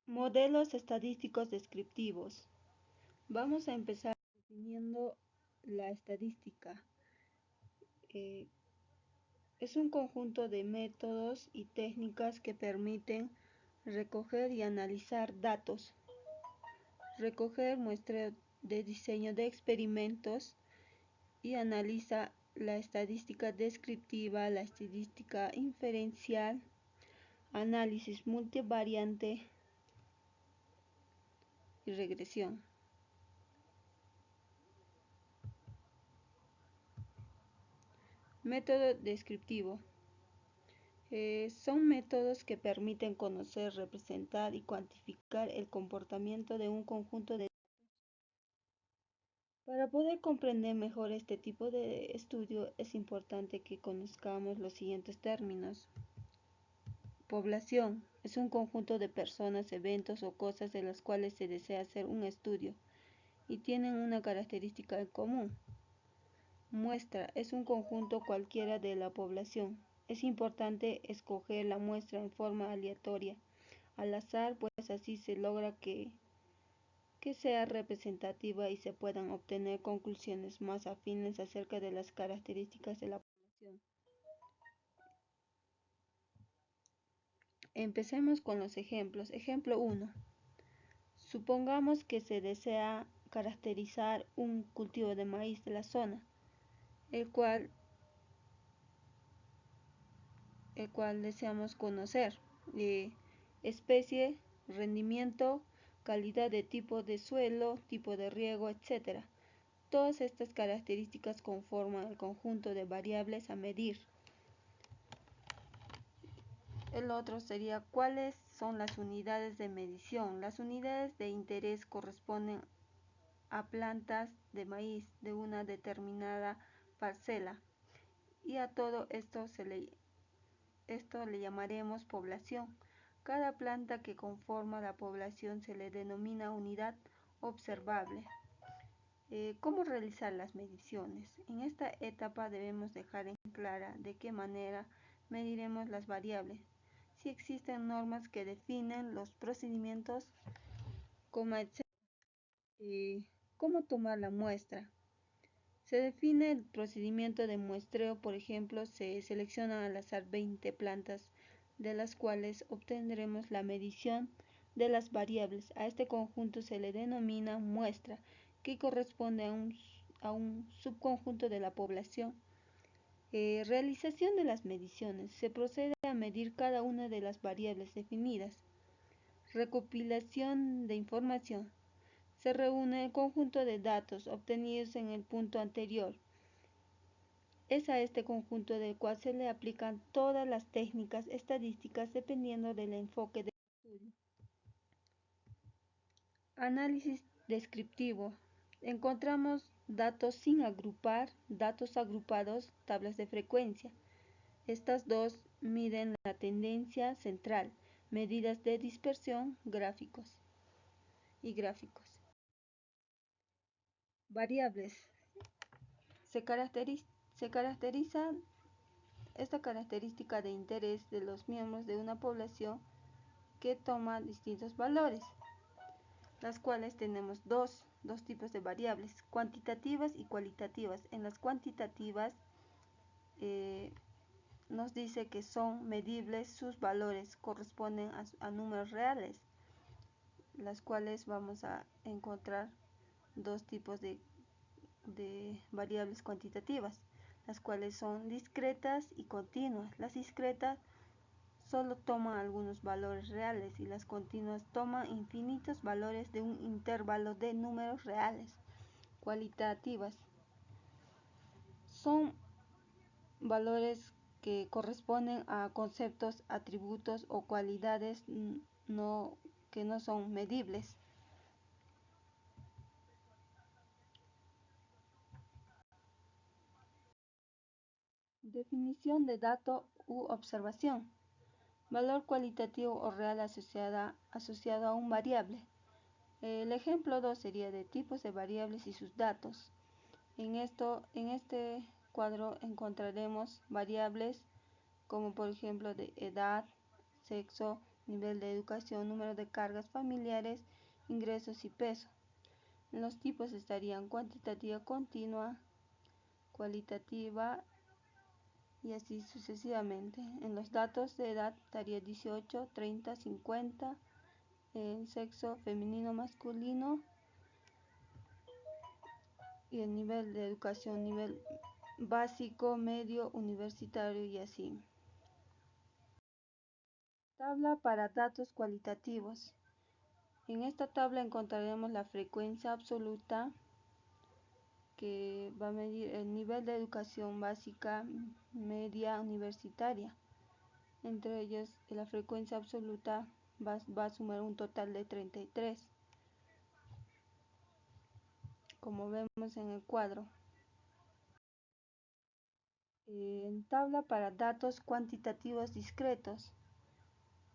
Modelos estadísticos descriptivos. Vamos a empezar definiendo la estadística. Es un conjunto de métodos y técnicas que permiten recoger y analizar datos, recoger muestras de diseño de experimentos y analiza la estadística descriptiva, la estadística inferencial, análisis multivariante y regresión. Método descriptivo. Son métodos que permiten conocer, representar y cuantificar el comportamiento de un conjunto de datos. Para poder comprender mejor este tipo de estudio es importante que conozcamos los siguientes términos. Población es un conjunto de personas, eventos o cosas de las cuales se desea hacer un estudio y tienen una característica en común. Muestra es un conjunto cualquiera de la población. Es importante escoger la muestra en forma aleatoria, al azar, pues así se logra que sea representativa y se puedan obtener conclusiones más afines acerca de las características de la población. Empecemos con los ejemplos. Ejemplo 1. Supongamos que se desea caracterizar un cultivo de maíz de la zona, el cual deseamos conocer. Especie, rendimiento, calidad de tipo de suelo, tipo de riego, etc. Todas estas características conforman el conjunto de variables a medir. El otro sería cuáles son las unidades de medición. Las unidades de interés corresponden a plantas de maíz de una determinada parcela y a todo esto le llamaremos población. Cada planta que conforma la población se le denomina unidad observable. ¿Cómo realizar las mediciones? En esta etapa debemos dejar en clara de qué manera mediremos las variables. Si existen normas que definen los procedimientos, etc. ¿Cómo tomar la muestra? Se define el procedimiento de muestreo, por ejemplo, se seleccionan al azar 20 plantas, de las cuales obtendremos la medición de las variables. A este conjunto se le denomina muestra, que corresponde a un subconjunto de la población. Realización de las mediciones. Se procede a medir cada una de las variables definidas. Recopilación de información. Se reúne el conjunto de datos obtenidos en el punto anterior. Es a este conjunto del cual se le aplican todas las técnicas estadísticas dependiendo del enfoque del estudio. Análisis descriptivo. Encontramos datos sin agrupar, datos agrupados, tablas de frecuencia. Estas dos miden la tendencia central, medidas de dispersión, gráficos. Variables. Se caracteriza esta característica de interés de los miembros de una población que toma distintos valores, las cuales tenemos dos tipos de variables, cuantitativas y cualitativas. En las cuantitativas nos dice que son medibles, sus valores corresponden a números reales, las cuales vamos a encontrar dos tipos de variables cuantitativas, las cuales son discretas y continuas. Las discretas solo toman algunos valores reales y las continuas toman infinitos valores de un intervalo de números reales. Cualitativas son valores que corresponden a conceptos, atributos o cualidades que no son medibles. Definición de dato u observación. Valor cualitativo o real asociado a un variable. El ejemplo 2 sería de tipos de variables y sus datos. En este cuadro encontraremos variables como por ejemplo de edad, sexo, nivel de educación, número de cargas familiares, ingresos y peso. En los tipos estarían cuantitativa continua, cualitativa y así sucesivamente. En los datos de edad estaría 18, 30, 50, el sexo femenino, masculino y el nivel de educación, nivel básico, medio, universitario y así. Tabla para datos cualitativos. En esta tabla encontraremos la frecuencia absoluta que va a medir el nivel de educación básica, media, universitaria. Entre ellos, la frecuencia absoluta va a sumar un total de 33, como vemos en el cuadro. En tabla para datos cuantitativos discretos.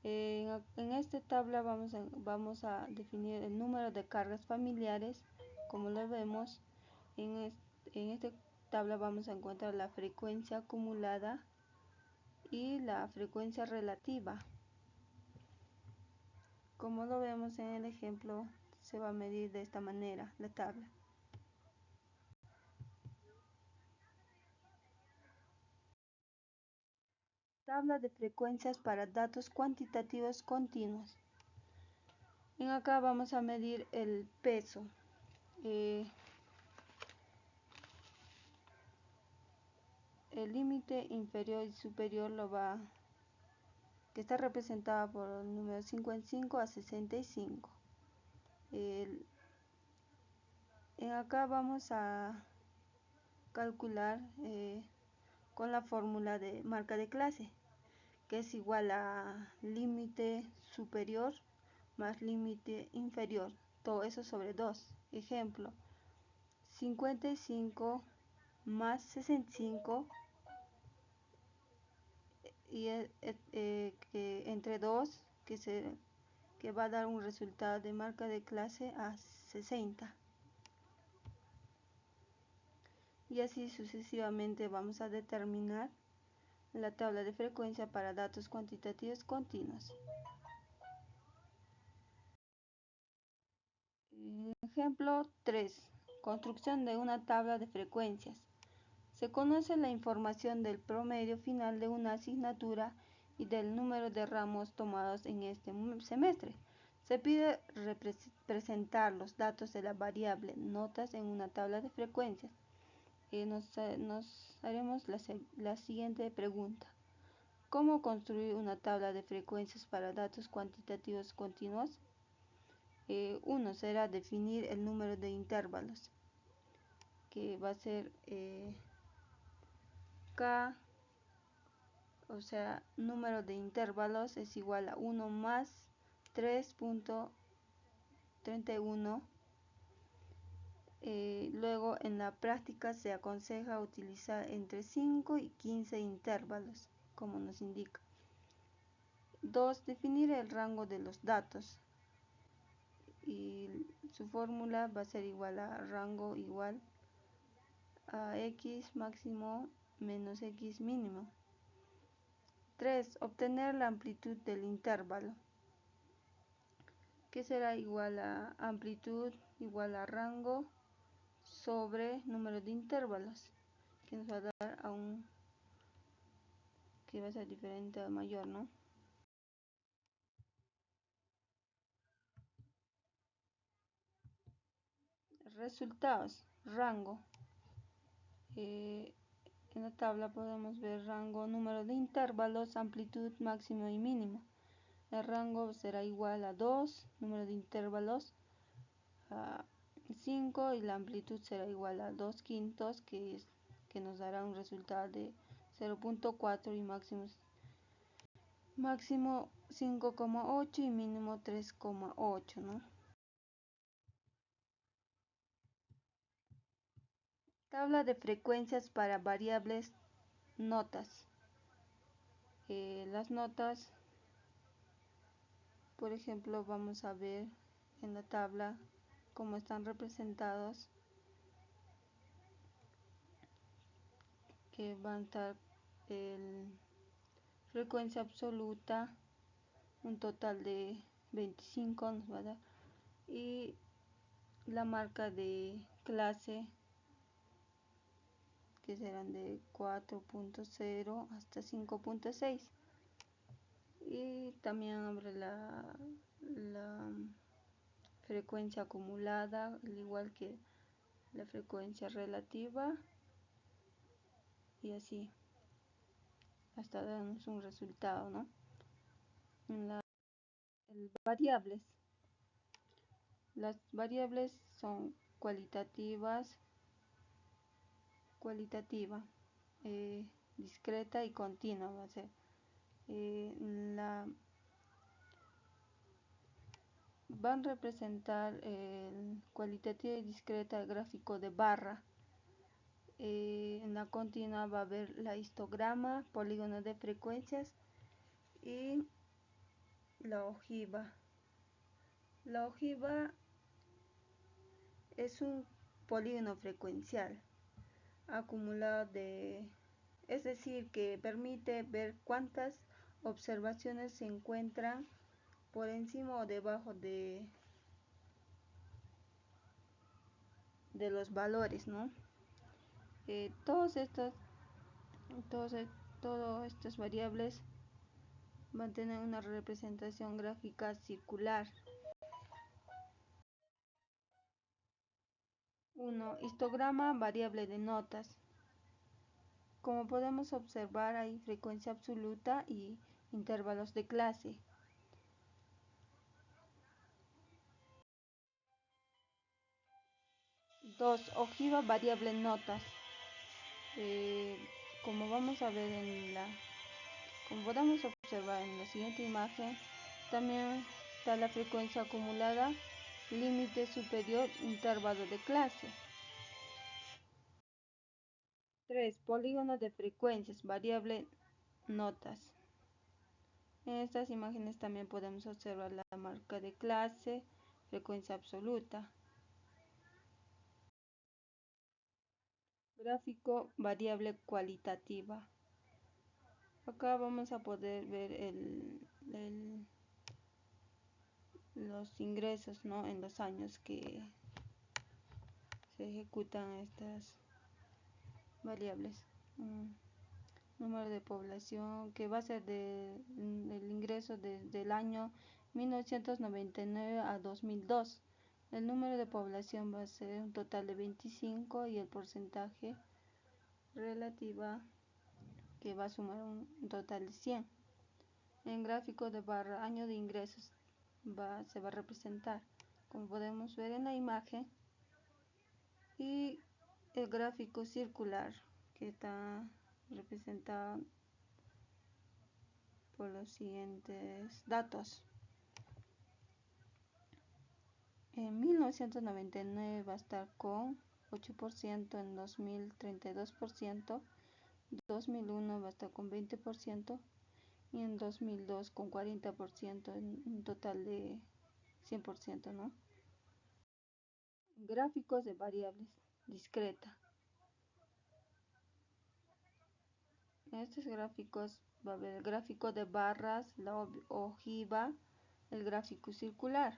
En esta tabla vamos a definir el número de cargas familiares, como lo vemos. En esta tabla vamos a encontrar la frecuencia acumulada y la frecuencia relativa. Como lo vemos en el ejemplo, se va a medir de esta manera la tabla. Tabla de frecuencias para datos cuantitativos continuos. En acá vamos a medir el peso. El límite inferior y superior que está representado por el número 55 a 65. En acá vamos a calcular con la fórmula de marca de clase, que es igual a límite superior más límite inferior, todo eso sobre 2. Ejemplo, 55 más 65 y que entre 2 que va a dar un resultado de marca de clase a 60. Y así sucesivamente vamos a determinar la tabla de frecuencia para datos cuantitativos continuos. Ejemplo 3. Construcción de una tabla de frecuencias. Se conoce la información del promedio final de una asignatura y del número de ramos tomados en este semestre. Se pide presentar los datos de la variable notas en una tabla de frecuencias. Nos haremos la siguiente pregunta. ¿Cómo construir una tabla de frecuencias para datos cuantitativos continuos? Uno será definir el número de intervalos, que va a ser K, o sea, número de intervalos es igual a 1 más 3.31. Luego en la práctica se aconseja utilizar entre 5 y 15 intervalos, como nos indica. 2. Definir el rango de los datos. Y su fórmula va a ser igual a rango igual a x máximo menos x mínimo. 3. Obtener la amplitud del intervalo, que será igual a amplitud igual a rango sobre número de intervalos, que nos va a dar a que va a ser diferente o mayor, ¿no? Resultados, rango. En la tabla podemos ver rango, número de intervalos, amplitud máximo y mínimo. El rango será igual a 2, número de intervalos a 5 y la amplitud será igual a 2 quintos, que nos dará un resultado de 0.4 y máximo 5,8 y mínimo 3,8, ¿no? Tabla de frecuencias para variables notas. Las notas, por ejemplo, vamos a ver en la tabla cómo están representados, que van a estar el frecuencia absoluta, un total de 25 nos va a dar, y la marca de clase que serán de 4.0 hasta 5.6, y también abre la frecuencia acumulada, al igual que la frecuencia relativa, y así hasta darnos un resultado, ¿no? Variables. Las variables son cualitativa, discreta y continua. Va a ser la van a representar cualitativa y discreta el gráfico de barra. En la continua va a haber la histograma, polígono de frecuencias y la ojiva. La ojiva es un polígono frecuencial acumulado es decir, que permite ver cuántas observaciones se encuentran por encima o debajo de los valores, ¿no? Todas estas variables van a tener una representación gráfica circular. 1. Histograma variable de notas. Como podemos observar, hay frecuencia absoluta y intervalos de clase. 2. Ojiva variable notas. Como vamos a ver como podemos observar en la siguiente imagen, también está la frecuencia acumulada, límite superior, intervalo de clase. 3. Polígono de frecuencias, variable notas. En estas imágenes también podemos observar la marca de clase, frecuencia absoluta. Gráfico variable cualitativa. Acá vamos a poder ver los ingresos, ¿no? En los años que se ejecutan estas variables. Número de población, que va a ser el ingreso desde el año 1999 a 2002. El número de población va a ser un total de 25 y el porcentaje relativa que va a sumar un total de 100. En gráfico de barra, año de ingresos se va a representar, como podemos ver en la imagen, y el gráfico circular, que está representado por los siguientes datos. En 1999 va a estar con 8%, en 2000 32%, 2001 va a estar con 20% y en 2002 con 40%, en un total de 100%, ¿no? Gráficos de variables discreta. En estos gráficos va a haber el gráfico de barras, la ojiva, el gráfico circular.